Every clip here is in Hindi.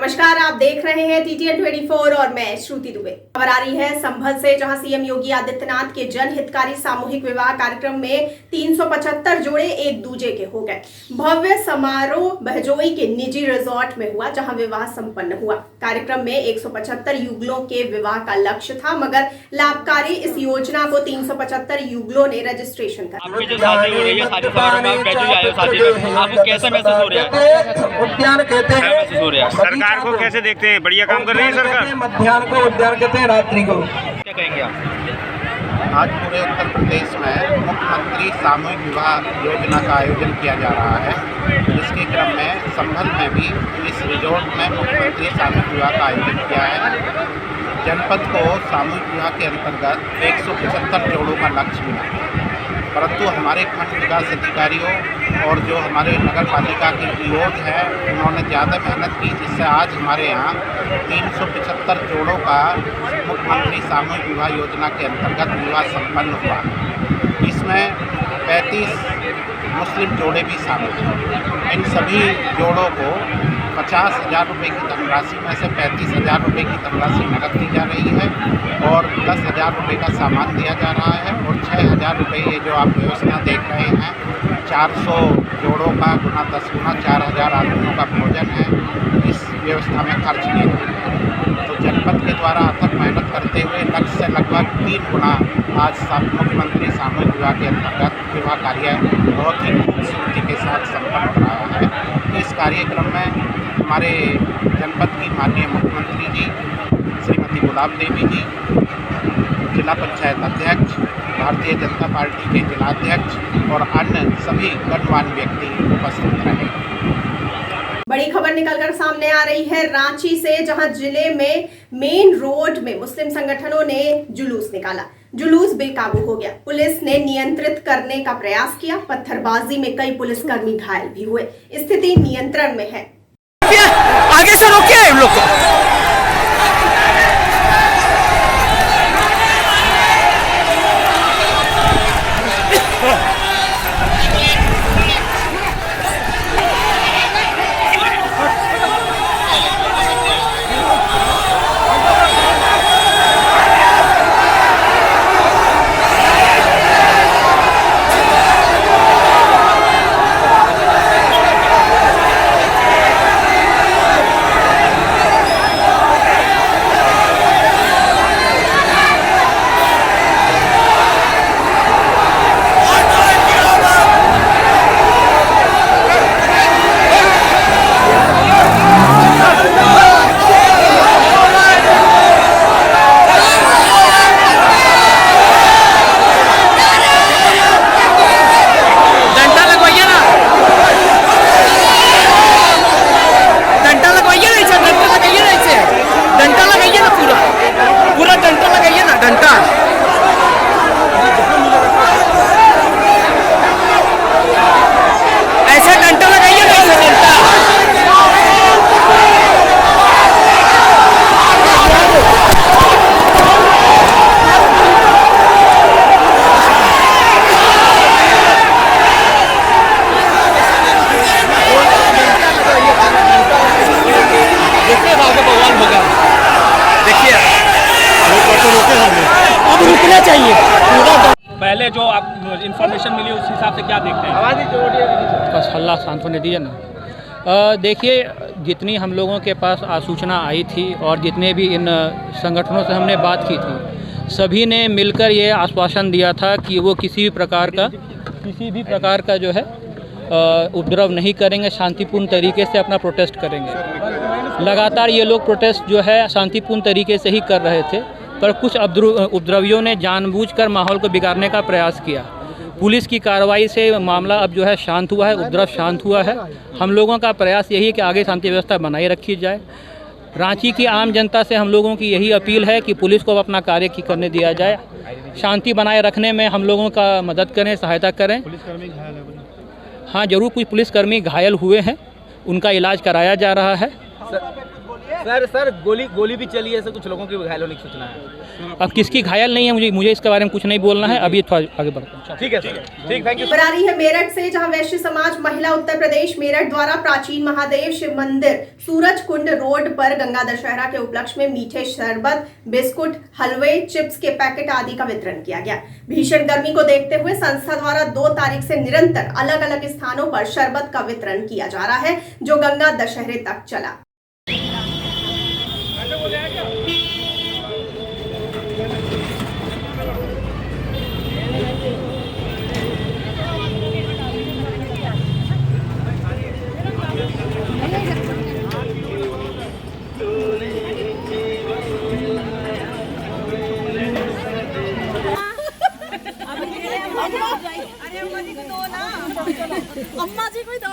नमस्कार, आप देख रहे हैं TTN 24 और मैं श्रुति दुबे। खबर आ रही है संभल से, जहां सीएम योगी आदित्यनाथ के जनहितकारी सामूहिक विवाह कार्यक्रम में 375 जोड़े एक दूजे के हो गए। भव्य समारोह बहजोई के निजी रिजॉर्ट में हुआ, जहां विवाह संपन्न हुआ। कार्यक्रम में 175 युगलों के विवाह का लक्ष्य था, मगर लाभकारी इस योजना को 375 युगलों ने रजिस्ट्रेशन कर सरकार को कैसे देखते हैं? बढ़िया काम कर रही है सरकार। मध्याह्न को उद्यान कहते हैं, रात्रि को। क्या कहेंगे आप? आज पूरे उत्तर प्रदेश में मुख्यमंत्री सामूहिक विवाह योजना का आयोजन किया जा रहा है। इसके क्रम में संभल में भी इस रिजॉर्ट में मुख्यमंत्री सामूहिक विवाह का आयोजन किया है। जनपद को सामूहिक विवाह के अंतर्गत 175 जोड़ों का लक्ष्य मिला, परंतु हमारे खंड विकास अधिकारियों और जो हमारे नगर पालिका के लोग हैं, उन्होंने ज़्यादा मेहनत की, जिससे आज हमारे यहाँ 375 जोड़ों का मुख्यमंत्री सामूहिक विवाह योजना के अंतर्गत विवाह संपन्न हुआ। इसमें 35 मुस्लिम जोड़े भी शामिल हैं। इन सभी जोड़ों को 50,000 रुपये की धनराशि में से 35,000 रुपये की धनराशि नकद दी जा रही है और 10,000 रुपये का सामान दिया जा रहा है और 6,000 रुपये ये जो आप व्यवस्था देख रहे हैं, 400 जोड़ों का गुना 10 गुना 4,000 आदमियों का भोजन है, इस व्यवस्था में खर्च किया गया है। तो जनपद के द्वारा अथक मेहनत करते हुए लक्ष्य से लगभग 3 गुना आज मुख्यमंत्री सामूहिक विवाह के अंतर्गत विवाह कार्य बहुत ही खूबसूरती के साथ संपन्न कराया है। इस कार्यक्रम में हमारे जनपद की माननीय मुख्यमंत्री जी श्रीमती गुलाब देवी जी, जिला पंचायत अध्यक्ष, भारतीय जनता पार्टी के जिलाध्यक्ष और अन्य सभी गणमान्य व्यक्ति उपस्थित रहे। बड़ी खबर निकलकर सामने आ रही है रांची से, जहां जिले में मेन रोड में मुस्लिम संगठनों ने जुलूस निकाला। जुलूस बेकाबू हो गया। पुलिस ने नियंत्रित करने का प्रयास किया। पत्थरबाजी में कई पुलिसकर्मी घायल भी हुए। स्थिति नियंत्रण में है। आगे से रोकिए इन लोग को। पहले जो आप इंफॉर्मेशन मिली उस हिसाब से क्या देखते हैं? बस हल्ला शांत होने दीजिए ना। देखिए, जितनी हम लोगों के पास सूचना आई थी और जितने भी इन संगठनों से हमने बात की थी, सभी ने मिलकर ये आश्वासन दिया था कि वो किसी भी प्रकार का जो है उपद्रव नहीं करेंगे, शांतिपूर्ण तरीके से अपना प्रोटेस्ट करेंगे। लगातार ये लोग प्रोटेस्ट जो है शांतिपूर्ण तरीके से ही कर रहे थे, पर कुछ उपद्रवियों ने जानबूझकर माहौल को बिगाड़ने का प्रयास किया। पुलिस की कार्रवाई से मामला अब जो है शांत हुआ है, उपद्रव शांत हुआ है। हम लोगों का प्रयास यही है कि आगे शांति व्यवस्था बनाए रखी जाए। रांची की आम जनता से हम लोगों की यही अपील है कि पुलिस को अपना कार्य करने दिया जाए, शांति बनाए रखने में हम लोगों का मदद करें, सहायता करें। हाँ, जरूर कुछ पुलिसकर्मी घायल हुए हैं, उनका इलाज कराया जा रहा है। सर गोली भी चली है, कुछ लोगों की घायल होने की सूचना है। अब किसकी घायल नहीं है मुझे इसके बारे में कुछ नहीं बोलना है, अभी थोड़ा आगे बढ़ते हैं। ठीक है सर, ठीक, थैंक यू। खबर आ रही है मेरठ से, जहां वैश्य समाज महिला उत्तर प्रदेश मेरठ द्वारा प्राचीन महादेव शिव मंदिर सूरज कुंड रोड पर गंगा दशहरा के उपलक्ष्य में मीठे शरबत, बिस्कुट, हलवे, चिप्स के पैकेट आदि का वितरण किया गया। भीषण गर्मी को देखते हुए संस्था द्वारा 2 तारीख से निरंतर अलग अलग स्थानों पर शरबत का वितरण किया जा रहा है, जो गंगा दशहरे तक चला। अम्मा जी कोई दो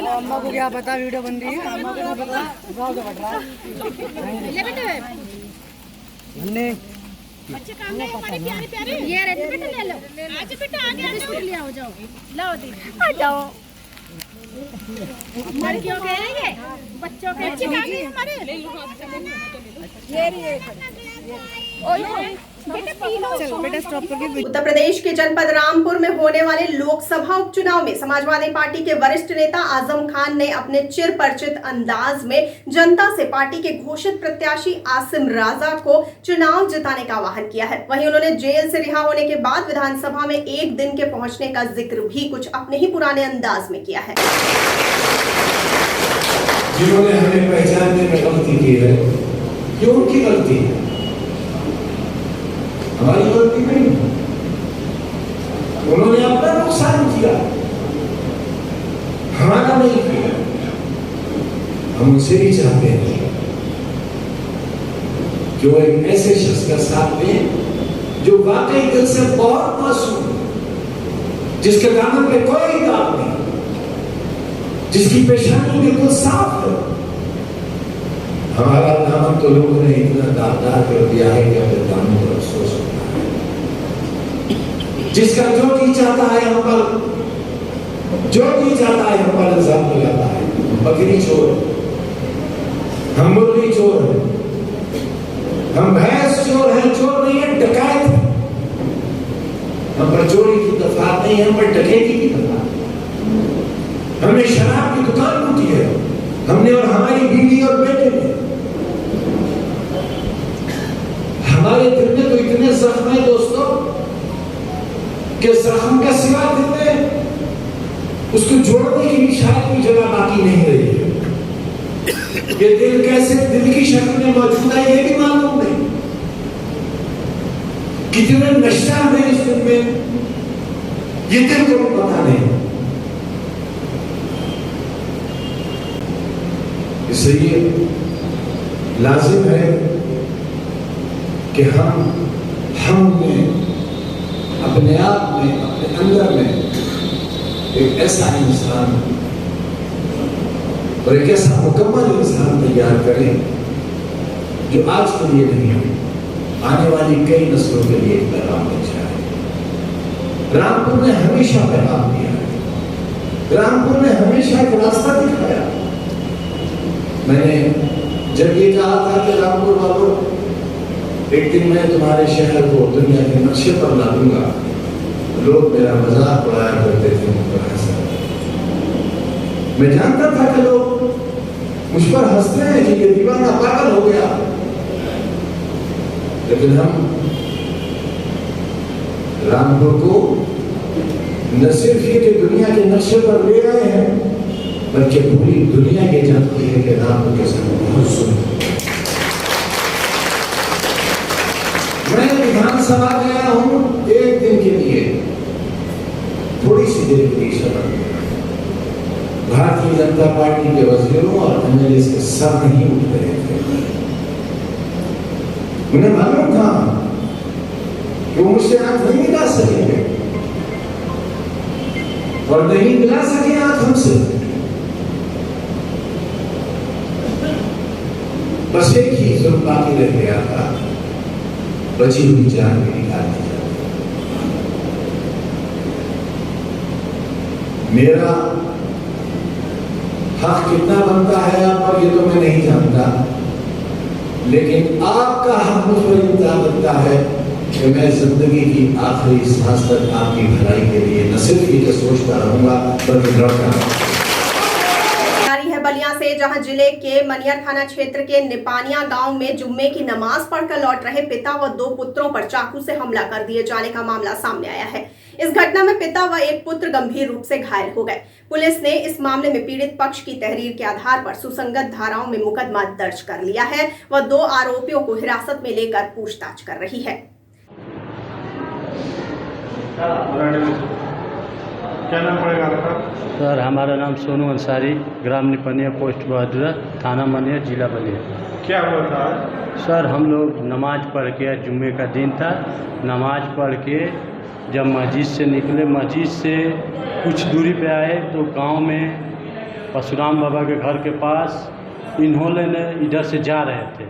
अम्मा को क्या पता वीडियो बन रही है, अम्मा को नहीं पता बढ़ रहा है। बच्चे काम नहीं बड़ी प्यारी प्यारी ये रे बेटा ले लो, आज बेटा आगे बिस्कुट ले आओ, जाओ लाओ दी आ जाओ। हमारे क्यों कह रही है बच्चों के बच्चे काम नहीं हमारे ले लो ये उत्तर प्रदेश के जनपद रामपुर में होने वाले लोकसभा उपचुनाव में समाजवादी पार्टी के वरिष्ठ नेता आजम खान ने अपने चिर परिचित अंदाज में जनता से पार्टी के घोषित प्रत्याशी आसिम राजा को चुनाव जिताने का आह्वान किया है। वहीं उन्होंने जेल से रिहा होने के बाद विधानसभा में एक दिन के पहुंचने का जिक्र भी कुछ अपने ही पुराने अंदाज में किया है। जिन्होंने हमें पहचानने में गलती की है, ये उनकी गलती है, हमारी गलती नहीं। उन्होंने अपना नुकसान किया, हमारा नहीं किया। हम उनसे भी चाहते हैं कि वो एक ऐसे शख्स का साथ दें जो वाकई दिल से बहुत मासूम, जिसके दामन पे कोई दाग नहीं, जिसकी पेशानी बिल्कुल साफ है। हमारा दामन तो लोगों ने इतना दागदार कर दिया है कि अपने दामन पर अफसोस होता है। जिसका जो जी चाहता है हम पर, जो जी चाहता है हम पर इल्जाम लगाता है। बकरी चोर, हम मुर्गी चोर हैं, हम भैंस चोर हैं, चोर नहीं है डकैत। हम पर चोरी की दफात नहीं है, हम पर डकैती की दफात। हमने शराब की दुकान लूटी है, हमने और हमारी बीवी और बेटे ने। हमारे दिल में तो इतने जख्म है दोस्तों कि जख्म का सिवा दिल में उसको जोड़ने की भी शायद कोई जगह बाकी नहीं रही है। ये दिल कैसे दिल की शक्ल में मौजूद है ये भी मालूम नहीं। कितने नशा है इस दिल में ये दिल को पता नहीं। इसलिए लाजिम है कि हम में अपने आप में, अपने अंदर में एक ऐसा इंसान और एक ऐसा मुकम्मल इंसान तैयार करें जो आज के लिए नहीं, आने वाली कई नस्लों के लिए एक पैगाम बन जाए। रामपुर ने हमेशा पैगाम दिया है, रामपुर ने हमेशा एक रास्ता दिखाया। मैंने जब ये कहा था कि रामपुर बाबू एक दिन मैं तुम्हारे शहर को दुनिया के नक्शे पर ला दूंगा, लोग मेरा मजाक उड़ाया करते थे, मुझ पर हंसा। मैं जानता था कि लोग मुझ पर हंसते हैं कि ये दीवाना पागल हो गया, लेकिन हम रामपुर को न सिर्फ ये कि दुनिया के नक्शे पर ले आए हैं, बल्कि पूरी दुनिया ये जानती है कि रामपुर के साथ बहुत सुंदर। मैं विधानसभा गया हूं एक दिन के लिए, थोड़ी सी देर के लिए शरण। भारतीय जनता पार्टी के वजीरों और एमएलए के सर नहीं उठ रहे थे। उन्हें मालूम था कि वो मुझसे आंख नहीं मिला सकेंगे और नहीं मिला सके आंख हमसे। बस एक ही जुल्म बाकी रह गया था, बची हुई जान भी निकाल दी जाती। मेरा हक कितना बनता है आप पर ये तो मैं नहीं जानता, लेकिन आपका हक मुझ पर इतना बनता है कि मैं जिंदगी की आखिरी सांस तक आपकी भलाई के लिए न सिर्फ ये सोचता रहूंगा बल्कि लड़ता रहूंगा। जारी है बलिया से, जहां जिले के मनियर थाना क्षेत्र के निपानिया गांव में जुम्मे की नमाज पढ़कर लौट रहे पिता व 2 पुत्रों पर चाकू से हमला कर दिए जाने का मामला सामने आया है। इस घटना में पिता व एक पुत्र गंभीर रूप से घायल हो गए। पुलिस ने इस मामले में पीड़ित पक्ष की तहरीर के आधार पर सुसंगत धाराओं में मुकदमा दर्ज कर लिया है व 2 आरोपियों को हिरासत में लेकर पूछताछ कर रही है। क्या नाम पड़ेगा आपका? सर हमारा नाम सोनू अंसारी, ग्राम निपनिया, पोस्ट बहादुरा, थाना मनिया, जिला बलिया। क्या हुआ था? सर हम लोग नमाज पढ़ के, जुम्मे का दिन था, नमाज पढ़ के जब मस्जिद से निकले, मस्जिद से कुछ दूरी पे आए तो गांव में परशुराम बाबा के घर के पास इन्होंने इधर से जा रहे थे।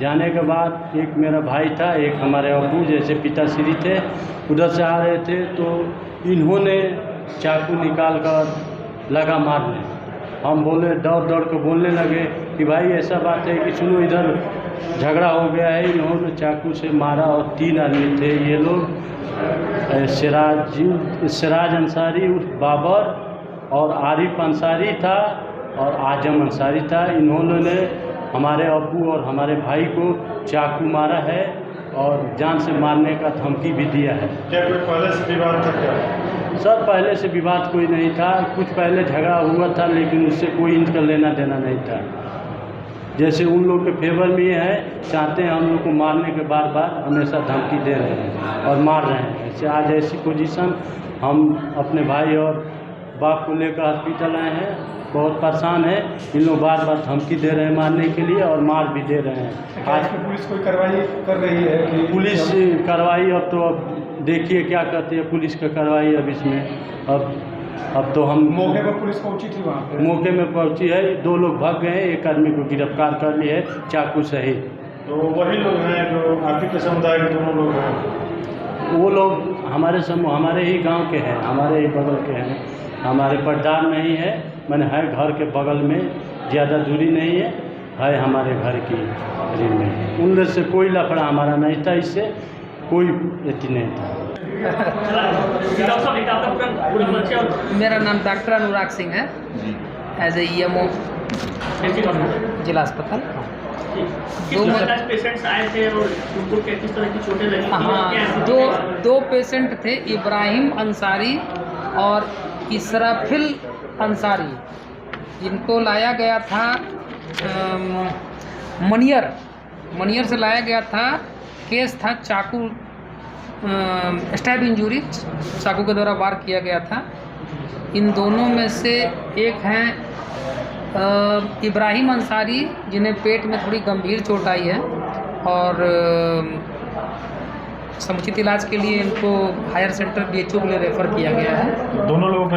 जाने के बाद एक मेरा भाई था, एक हमारे अब्बू जैसे पिताश्री थे, उधर से आ रहे थे तो इन्होंने चाकू निकाल कर लगा मारने। हम बोले, दौड़ कर बोलने लगे कि भाई ऐसा बात है कि सुनो इधर झगड़ा हो गया है। इन्होंने चाकू से मारा और 3 आदमी थे ये लोग, सिराज अंसारी उर्फ बाबर और आरिफ अंसारी था और आजम अंसारी था। इन्होंने हमारे अब्बू और हमारे भाई को चाकू मारा है और जान से मारने का धमकी भी दिया है। क्या कोई पहले से विवाद था क्या? सर पहले से विवाद कोई नहीं था, कुछ पहले झगड़ा हुआ था लेकिन उससे कोई इनका लेना देना नहीं था। जैसे उन लोग के फेवर में है, चाहते हैं हम लोग को मारने के बार बार हमेशा धमकी दे रहे हैं और मार रहे हैं। ऐसे आज ऐसी पोजीशन, हम अपने भाई और बाप को लेकर हॉस्पिटल आए हैं, बहुत परेशान है। इन लोग बार बार धमकी दे रहे हैं मारने के लिए और मार भी दे रहे हैं। आज पुलिस कोई कार्रवाई कर रही है कि? पुलिस कार्रवाई अब देखिए क्या करती है पुलिस का कार्रवाई। अब इसमें अब तो हम मौके पर पुलिस पहुंची थी, वहाँ पे मौके में पहुंची है, 2 लोग भाग गए, एक आदमी को गिरफ्तार कर लिए है चाकू सहित। तो वही लोग हैं जो आपके के समुदाय के दोनों लोग हैं? वो लोग हमारे ही गांव के हैं, हमारे ही बगल के हैं, हमारे पट्टार नहीं है, मैंने है घर के बगल में, ज़्यादा दूरी नहीं है हमारे घर की रील में। उन लोग से कोई लफड़ा हमारा नहीं था, इससे कोई एती नहीं था। मेरा नाम डॉक्टर अनुराग सिंह है, एज ए EMO जिला अस्पताल। 2 आए थे और उनको किस तरह की चोटें लगी? हाँ, 2 पेशेंट थे, इब्राहिम अंसारी और इसराफिल अंसारी, जिनको लाया गया था मनियर से लाया गया था। केस था चाकू स्टैब इंजरी, चाकू के द्वारा वार किया गया था। इन दोनों में से एक हैं इब्राहिम अंसारी, जिन्हें पेट में थोड़ी गंभीर चोट आई है और समुचित इलाज के लिए इनको हायर सेंटर BHO के लिए रेफ़र किया गया है। दोनों लोगों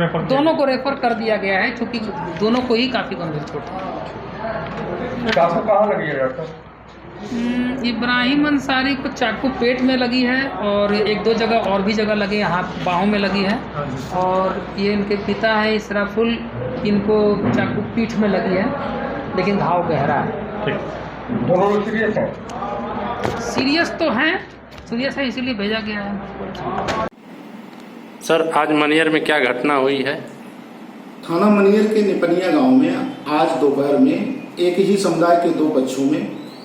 को रेफ़र कर दिया गया है, क्योंकि दोनों को ही काफ़ी गंभीर चोट है। चाकू कहाँ लगी है डॉक्टर? इब्राहिम अंसारी को चाकू पेट में लगी है और 1-2 जगह और भी जगह लगी है, हाथ बाहों में लगी है। और ये इनके पिता हैं इसराफुल, इनको चाकू पीठ में लगी है, लेकिन घाव गहरा है। दोनों लोग सीरियस हैं? सीरियस तो हैं, सीरियस है इसीलिए भेजा गया है। सर आज मनियर में क्या घटना हुई है? थाना मनियर के निपनिया गांव में आज दोपहर में एक ही समुदाय के 2 पक्षों में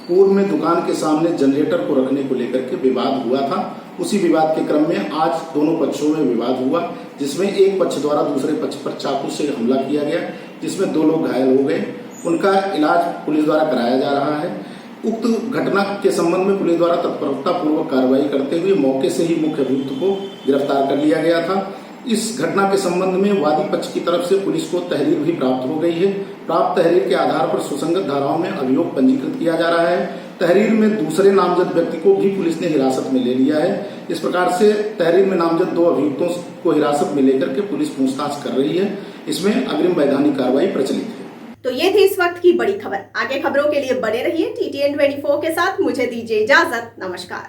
पूर्व में दुकान के सामने जनरेटर को रखने को लेकर के विवाद हुआ था। उसी विवाद के क्रम में आज दोनों पक्षों में विवाद हुआ, जिसमें एक पक्ष द्वारा दूसरे पक्ष पर चाकू से हमला किया गया, जिसमें 2 लोग घायल हो गए। उनका इलाज पुलिस द्वारा कराया जा रहा है। उक्त घटना के संबंध में पुलिस द्वारा तत्परता पूर्वक कार्रवाई करते हुए मौके से ही मुख्य अभियुक्त को गिरफ्तार कर लिया गया था। इस घटना के संबंध में वादी पक्ष की तरफ से पुलिस को तहरीर भी प्राप्त हो गई है। प्राप्त तहरीर के आधार पर सुसंगत धाराओं में अभियोग पंजीकृत किया जा रहा है। तहरीर में दूसरे नामजद व्यक्ति को भी पुलिस ने हिरासत में ले लिया है। इस प्रकार से तहरीर में नामजद 2 अभियुक्तों को हिरासत में लेकर के पुलिस पूछताछ कर रही है। इसमें अग्रिम वैधानिक कार्रवाई प्रचलित है। तो ये थी इस वक्त की बड़ी खबर। आगे खबरों के लिए बने रहिए TTN 24 के साथ। मुझे दीजिए इजाजत, नमस्कार।